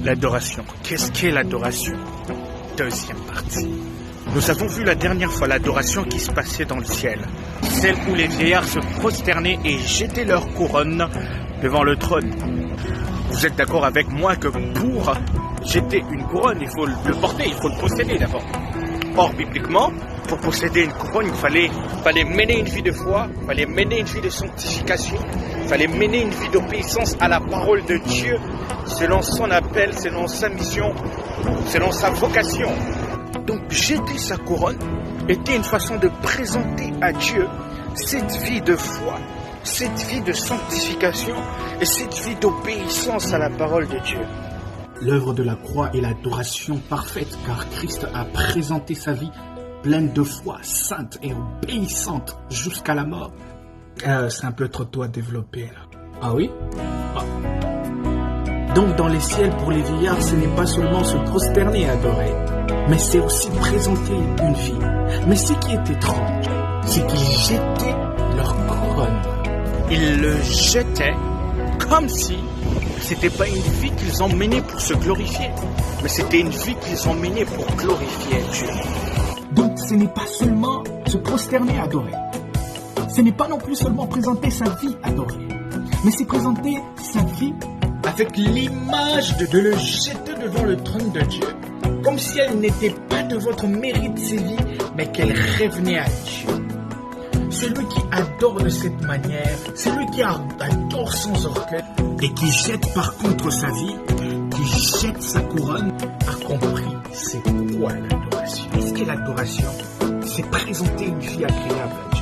L'adoration. Qu'est-ce qu'est l'adoration? Deuxième partie. Nous avons vu la dernière fois l'adoration qui se passait dans le ciel. Celle où les vieillards se prosternaient et jetaient leur couronne devant le trône. Vous êtes d'accord avec moi que pour jeter une couronne, il faut le porter, il faut le posséder d'abord. Or, bibliquement, pour posséder une couronne, il fallait mener une vie de foi, il fallait mener une vie de sanctification, il fallait mener une vie d'obéissance à la parole de Dieu, selon son appel, selon sa mission, selon sa vocation. Donc, jeter sa couronne était une façon de présenter à Dieu cette vie de foi, cette vie de sanctification et cette vie d'obéissance à la parole de Dieu. L'œuvre de la croix est l'adoration parfaite, car Christ a présenté sa vie pleine de foi, sainte et obéissante jusqu'à la mort. C'est un peu trop tôt à développer, là. Ah oui? Donc dans les ciels, pour les vieillards, ce n'est pas seulement se prosterner et adorer, mais c'est aussi présenter une vie. Mais ce qui est étrange, c'est qu'ils jetaient leur couronne. Ils le jetaient comme si c'était pas une vie qu'ils ont menée pour se glorifier, mais c'était une vie qu'ils ont menée pour glorifier Dieu. Donc ce n'est pas seulement se prosterner et adorer. Ce n'est pas non plus seulement présenter sa vie adorer, mais c'est présenter sa vie avec l'image de le jeter devant le trône de Dieu, comme si elle n'était pas de votre mérite sévi, mais qu'elle revenait à Dieu. Celui qui adore de cette manière, celui qui adore sans orgueil et qui jette par contre sa vie, qui jette sa couronne, a compris c'est quoi l'adoration. Qu'est-ce qu'est l'adoration? C'est présenter une vie agréable à Dieu.